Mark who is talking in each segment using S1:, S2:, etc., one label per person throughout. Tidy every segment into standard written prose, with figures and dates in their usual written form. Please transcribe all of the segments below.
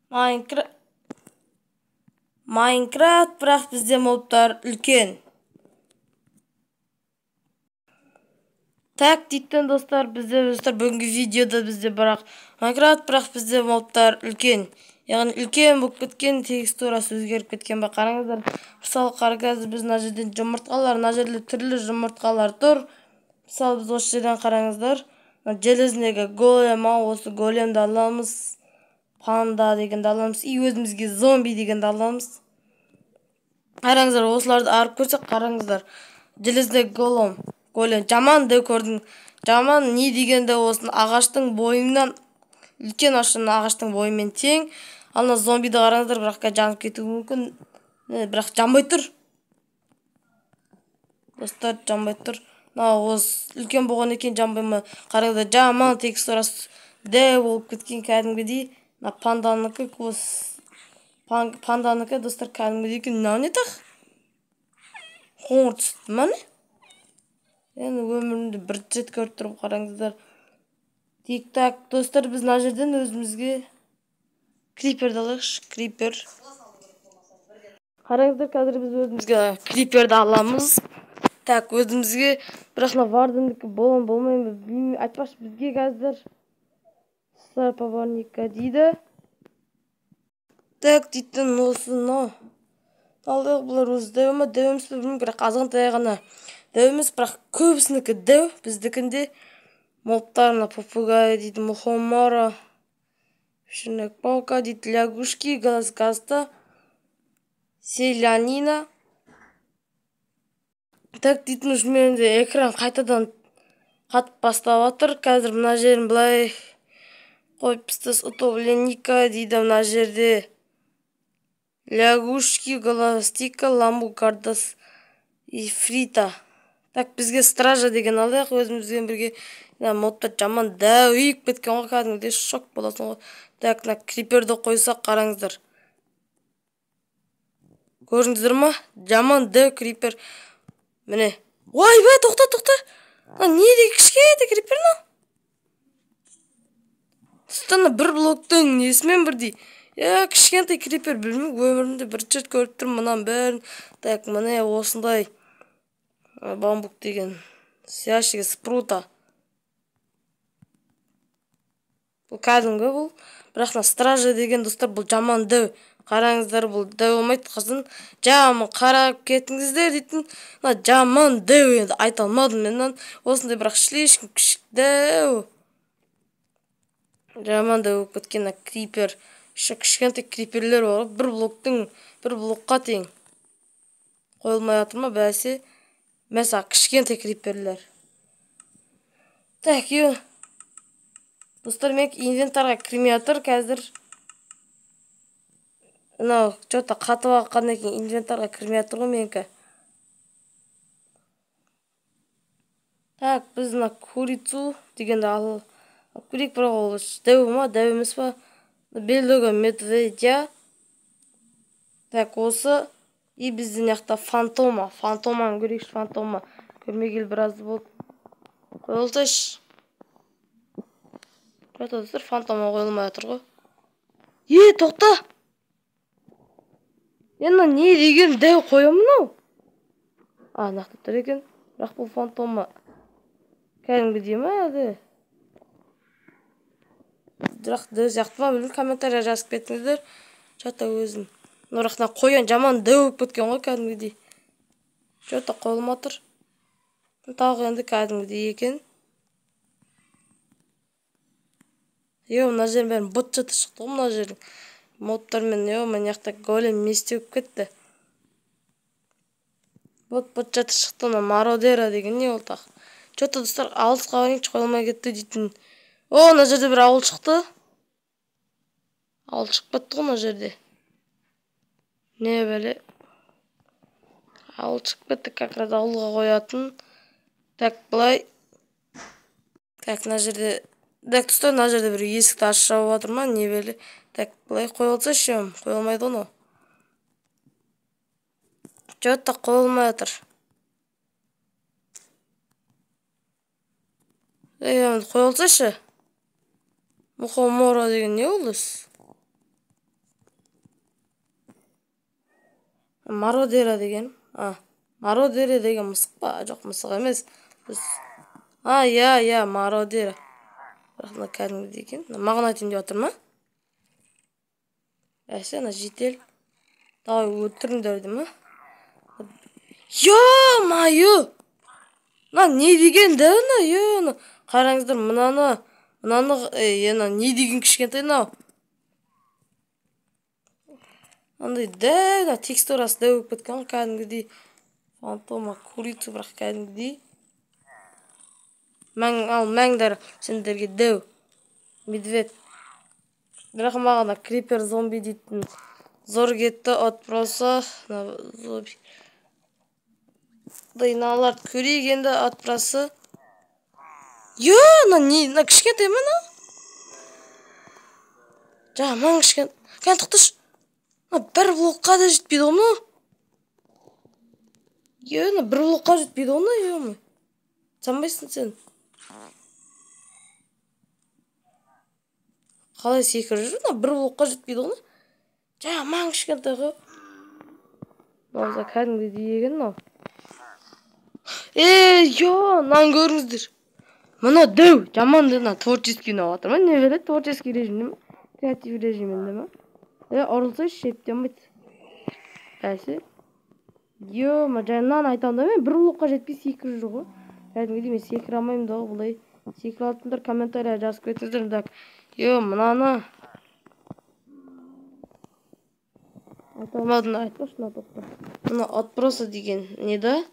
S1: Майнкрафт, бірақ бізде мобтар үлкен. Так дейтін достар, бүгінгі видеода бізде Майнкрафт, бірақ бізде мобтар үлкен. Яғни үлкен болып кеткен, текстурасы өзгеріп кеткен ба, қараңыздар. Мысалы, қазір біз мына жерден жұмыртқалар, мына жерде түрлі жұмыртқалар тұр. Мысалы, біз осы жерден қараңыздар. Железнегі голем, осы големді аламыз. Панда дегенді аламыз. И өзімізге зомби дегенді аламыз. Қараңыздар, осыларды арып көрсек, қараңыздар. Железнегі голем жаман деп көрдің. Жаман не дегенде осын ағаштың бойынан, үлкен ағаштың бойымен тең. Алына зомбиді қараңыздар, бірақ жанып кетуі мүмкін. Бірақ жанбай тұр. Достар, жанбай тұр. Осы үлкен болған екен, жанбай ма. Қараңыздар, жаман текстурасы дәу болып кеткен кәдімгідей. Панданыкі достар, кәдімгідей екен. Мынау не тақ? Қоңыр түсті ма не? Енді өмірімді бір рет көріп тұрып, қараңыздар. Тик-так, достар, біз мына жерден өзімізге криперді алайықшы, крипер. Қараңыздар, қазір біз өзімізге криперді аламыз. Так, өзімізге, бірақ вардендікі болмаймыз, білмеймін, айтпашы бізге қазір. Сар поварника дейді. Так, дейтін осыны. Алдық, бұлар өзі дәу ма, дәу емес пе, білмеймін, бірақ азғантай ғана дәу емес, бірақ көбісінікі дәу. Біздікінде мобтарына попугай дейді, мухомора, шынек паука дейді, лягушки, газгаста, селянина. Так, дейтін менде экран қайтадан қатып бастап атыр. Қазір мына жерін былай қойып пістес утовленника дейді, мына жерде лягушки, галастика, ламбу, кардас и фрита. Так, бізге стража деген алайық, өзімізбен бірге. Модта жаман дәу үйіп кеткен ғой, кәдімгідей шок боласың ғой. Так, криперді қойсақ, қараңыздар. Көрдіңіздер ма? Жаман дәу крипер. Міне. Ой, бай, тоқта. Не деген кішкентай крипер, на? Стана бір блоктың несімен бірдей. Кішкентай крипер, білмеймін, өмірімде бір рет көріп тұрмын мұнан бәрін. Так, міне осындай бамбук деген сияшыға спрута. Бұл кәдімгі бұл. Бірақ стража деген достар, бұл жаман дәу. Қараңыздар, бұл дәу олмайды қызын. Жаман қарап кетіңіздер дейтін. Жаман дәу енді айта алмадым менен. Осындай бірақ шлешкін күшік дәу. Жаман дәу өп кеткен крипер. Кішкентай криперлер бар, бір блокқа тең. Қойылмай атыр ма бәсе? Мәса кішкентай криперлер. Так, достар, мен инвентарға кірмей атыр қазір. Жота қатып аққан екен, инвентарға кірмей атыр ғой менікі. Так, біз курицу дегенді алып көрейік, бірақ ол дәу ма, дәу емес па? Белдігі медведя. Так, осы. И біздің яқта фантома. Фантоманы көрейікші, фантома. Көрмегел біраз болды. Қойылсайшы. Жота достар, фантома қойылмай атыр ғой. Тоқта! Енді не деген дәу қойым мұнау? Нақты тұр екен. Бірақ бұл фантома. Кәдімгі дей ма әлі? Бірақ дөз яқты ма, білім, комментария жазып кетіңіздер. Жота өзін. Нұрақна қойын жаман дәу өп кеткен ғой кәдімгідей. Жота қойылма тұр. Тағы енді кәдімгідей екен. Мына жерін бәрін бұт жаты шықты ғой, мына жерін. Модтармен, мен яқта голем месте өп кетті. Бұт жаты шықты, мародера деген не ол тақ. Жота достар, алысқа барыңшы, қойылмай кетті дейтін. Мына жерде бір ауыл шықты. Ауыл шықпады ғой мына жерде. Не бәле. Ауыл шығып кетті, қақырады ауылға қоятын. Так, бұлай. Так, мына жерде. Так, достар, мына жерде бір есікті ашып жауып жатыр ма, не бәле. Так, бұлай қойылса шем, қойылмайды оны. Жота қойылмай жатыр. Қойылса ше. Мухомора деген не олыс? Мародера деген. Мародера деген мысық па? Жоқ, мысық емес. Я, мародера. Бірақ мына кәдімгідей екен. Маған айтайын деп жатыр ма? Ана жетел. Давай өлтіріңдер ма? Ё-моё! Не деген да ана? Қараңыздар, мынаны не деген кішкентай мынау? Андай дәу, текстурасы дәу болып кеткен кәдімгідей. Фантома курица, бірақ кәдімгідей. Мәңдер сендерге дәу. Медведь. Бірақ маған крипер зомби дейтін зор кетті отпроса. Дайналар көрейік енді отпросы. Не кішкентай мына? Мәң кішкентай. Кән тұқтыш. Бір блокқа да жетпейді оны. Бір блокқа жетпейді оны. Санбайсың сен. Қалай секіріп жүр? Бір блокқа жетпейді оны. Мәң кішкентай ғой. Мынау кәдімгідей еген. Нан көріңіздер. Мына дәу, жаман да творческий отыр ма? Не береді? Творческий режимде ма? Креатив режимінде ма? Ұрылсай шептен байды. Бәсі. Жайынан айтам да мен бір блокқа жетпей секіріп жүр ғой. Кәдімгідей мен секіре алмаймын да бұлай. Секіре алатындар комментария жазып кетіңіздер. Мынаны. Айтамадың айтпашы мына топта. Мына отпросы деген не да?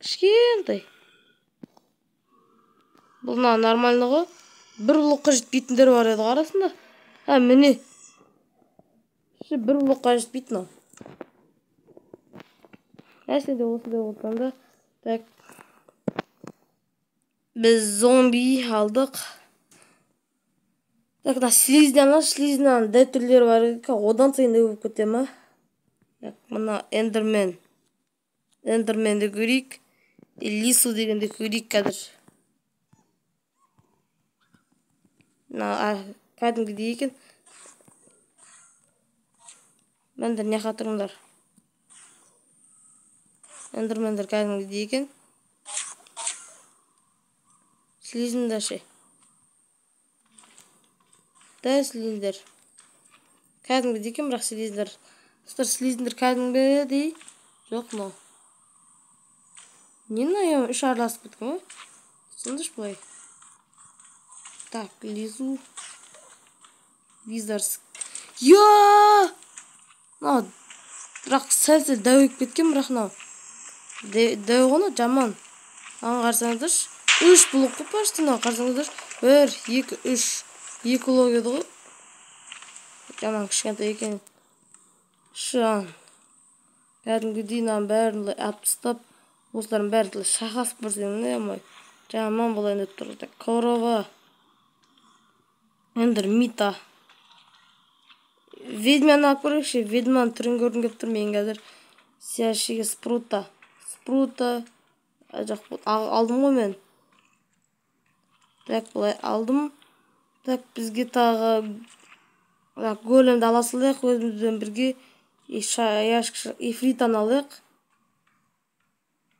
S1: Кішкентай. Бұл нормально ғой. Бір блокқа жетпейтіндер бар еді қарасында. Міне. Бір блокқа жетпейтін. Әсінде осындай болғанда. Так. Біз зомби алдық. Так, слизнан дәу түрлері бар еді. Одан сайын да болып кете ма? Мына эндермен. Эндерменді көрейік. Лису дегенде көрейік қазір. Кәдімгідей екен. Мәндер не қатырыңдар? Эндермендер кәдімгідей екен. Слизндар ше. Слизндар. Кәдімгідей екен, бірақ слизндар. Слизндар кәдімгідей. Жоқ, но. Не үш араласып кеткен ғой? Түсіндіш бұлай. Так, лизу. Визарск. Бірақ сәл-сәл дәуіп кеткен, бірақ дәу ғына жаман. Қарсаңыздар. 3 блок қып ашты, қарсаңыздар. 1, 2, 3. 2 блок еді ғой. Жаман кішкентай екен. Шан. Кәдімгідей бәрін аптыстап. Осыларын бәрін шақасып көрсем, не амай. Жаман болайын деп тұрды. Корова. Эндермита. Ведьманы алып көрейікші. Ведьманы түрін көргім кеп тұр мен қазір. Сияшыға спрута. Алдым ғой мен. Так, бұлай алдым. Так, бізге тағы големді аласылайық. Өзімізден бірге ифританы алайық.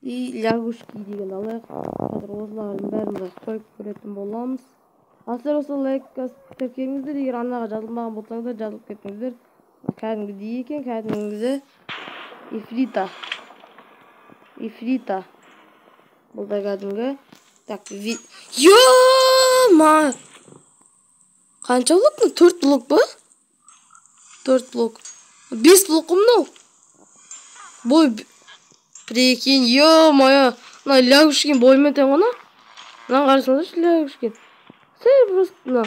S1: Лягушки деген алайық. Қазір осылардың бәрін қойып көретін боламыз. Асыр осы лайкқа тіркеліңіздер. Егер анаға жазылмаған болсаңыздар жазылып кетіңіздер. Кәдімгідей екен, кәдімгідей. Ифрита. Бұл да кәдімгі. Так, қанша блок? 4 блок ба? 4 блок. 5 блок мынау. Бой прикинь, ё-моё. Мына лягушкин боймен тең ғана. Мына қарасаңыздаршы лягушкин. Сәл просто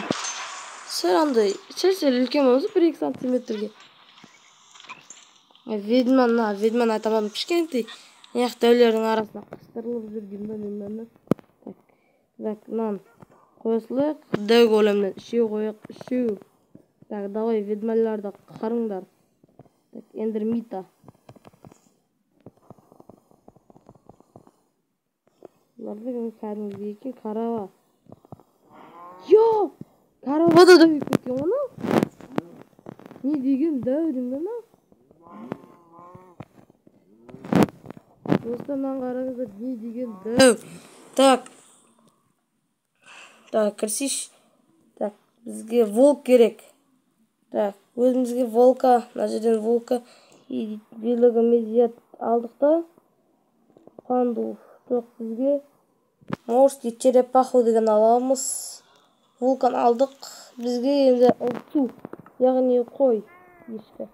S1: сәл андай, сәл үлкен болса 1-2 сантиметрге. Ведьман айтамадым кішкентай. Аяқ дәулердің арасына қыстырылып жүрген мен. Так, нан қойсылық. Дәу големнен 3 қойық, 3. Так, давай ведьмаларды қарыңдар. Так, эндермита. Бұларды кәдімгідей екен, карава. Карава да дәу кеткен оны. Не деген дәу деген ана? Достар, маған қараңыздар, не деген дәу. Так, кірсейші. Так, бізге волк керек. Так, өзімізге волка, мына жерден волка белгі медиат алдық та. Панду. Жоқ, бізге можете черепаху деген аламыз. Вулкан алдық. Бізге енді ұлту, яғни қой. Ешкі.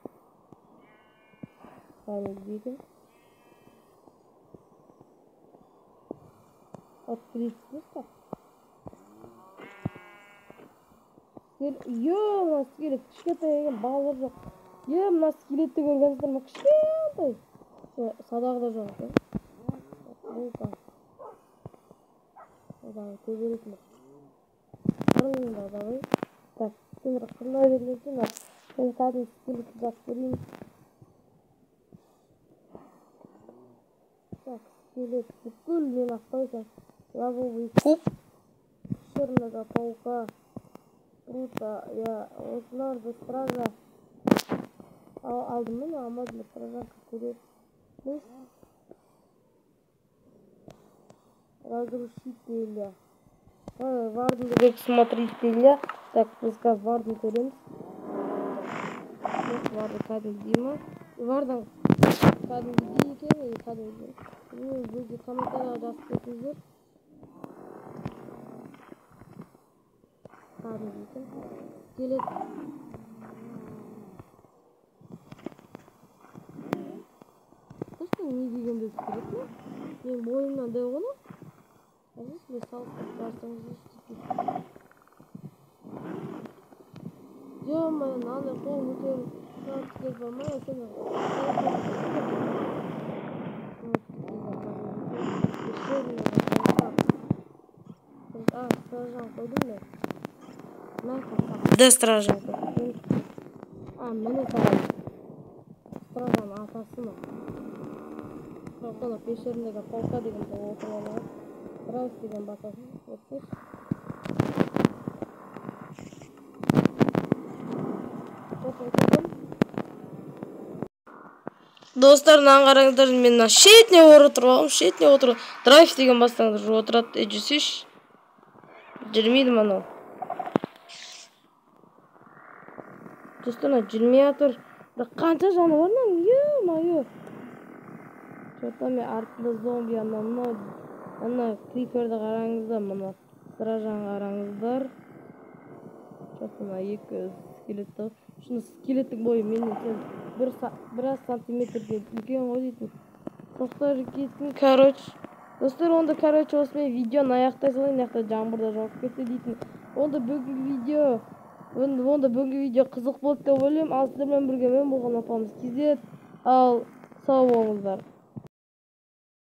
S1: Дейді. Открыть просто. Мына скелет кішкентай балалар жоқ. Мына скелетті көргенсіздер ме? Кішкентай. Садағы да жоқ. Вулкан. Одағы көбелесін. Қарыңында давай. Так, сен қырына бергенсің. Мен кәдімгі скелетті жап көрейін. Так, скелет бүкіл мен ақтайсың. Лавовый куб. Черного паука. Круто. Я осыларды стража. Алдым мен алмадым. Стража көреді. Разрушители. Варден деген смотрителя. Так, біз қазір Варден көреміз. Варден кәдімгі ма? Варден кәдімгі екен, кәдімгі. Бізге комментария жазып кетіңіздер. Кәдімгі екен. Скелет. Қашты не дегенде скелет ме? Мен бойымнан дәу ғана. Әзіс, салып барсаңыз естейді. Жо-майын, аны қол өтеріп, салып келіп бармай, әсені. Стражан қойдым мен. Де стражан қойдым? Мені сағай. Стражан атасы ма? Соқына пешеріндегі полка дегенде отырып алады. Раус деген басасын. Өтсеш. Достар, мынаны қараңыздар, мен шетіне отырып алғым, шетіне отырып. Драйв деген бастаңыздар, отырады, жүрсеш. Жүрмейді мынау. Достар, жүрмей жатыр. Қанша жаны бар ма? Е-мое. Что-то мен артында зомби, ана криперді қараңыздар, мына стражан қараңыздар. Что-то мына екі скелетті. Шыны скелеттің бойы менен біраз сантиметрге үлкен ғой дейтін. Тоқтар кеттің, короче. Достар, онда, осымен видеоны аяқтай салайын, аяқта жаңбырда жауып кетті дейтін. Онда бүгінгі видео қызық болды деп ойлаймын. Ал сіздермен бірге мен болған апамыз Кезет. Ал сау болыңыздар.